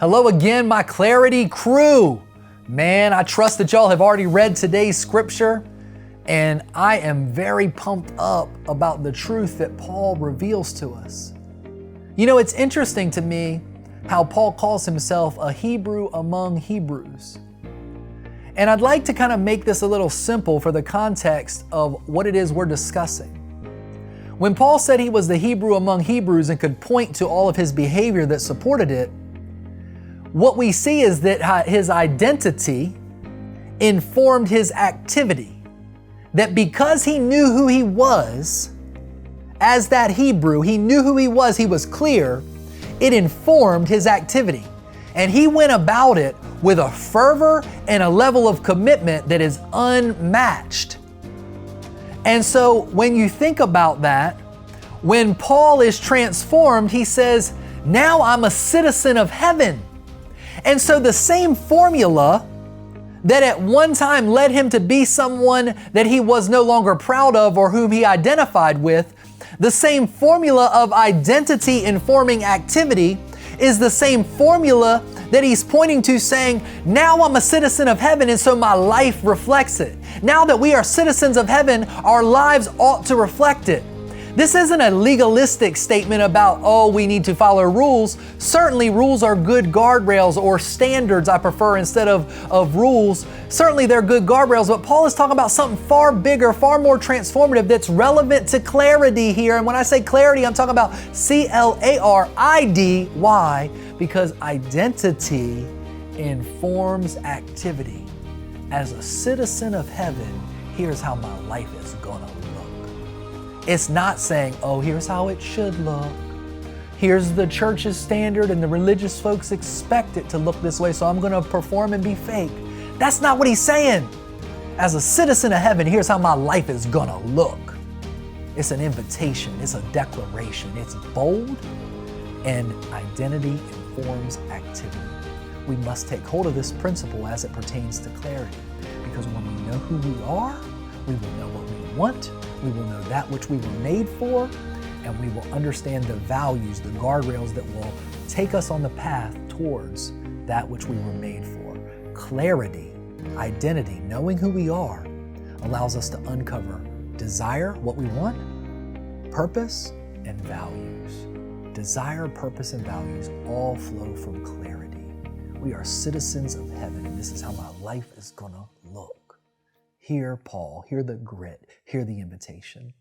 Hello again, my clarIDy crew. Man, I trust that y'all have already read today's scripture, and I am very pumped up about the truth that Paul reveals to us. You know, it's interesting to me how Paul calls himself a Hebrew among Hebrews. And I'd like to kind of make this a little simple for the context of what it is we're discussing. When Paul said he was the Hebrew among Hebrews and could point to all of his behavior that supported it, what we see is that his identity informed his activity. That because he knew who he was, as that Hebrew, he knew who he was clear, it informed his activity. And he went about it with a fervor and a level of commitment that is unmatched. And so when you think about that, when Paul is transformed, he says, now I'm a citizen of heaven. And so the same formula that at one time led him to be someone that he was no longer proud of or whom he identified with, the same formula of identity informing activity is the same formula that he's pointing to, saying, now I'm a citizen of heaven, and so my life reflects it. Now that we are citizens of heaven, our lives ought to reflect it. This isn't a legalistic statement about, oh, we need to follow rules. Certainly rules are good guardrails, or standards I prefer instead of rules. Certainly they're good guardrails, but Paul is talking about something far bigger, far more transformative that's relevant to clarIDy here. And when I say clarIDy, I'm talking about clarIDy, because identity informs activity. As a citizen of heaven, here's how my life is gonna look. It's not saying, oh, here's how it should look. Here's the church's standard and the religious folks expect it to look this way, so I'm gonna perform and be fake. That's not what he's saying. As a citizen of heaven, here's how my life is gonna look. It's an invitation, it's a declaration, it's bold, and identity informs activity. We must take hold of this principle as it pertains to clarIDy, because when we know who we are, we will know what we want, we will know that which we were made for, and we will understand the values, the guardrails that will take us on the path towards that which we were made for. clarIDy, identity, knowing who we are, allows us to uncover desire, what we want, purpose, and values. Desire, purpose, and values all flow from clarIDy. We are citizens of heaven, and this is how my life is gonna look. Hear Paul, hear the grit, hear the invitation.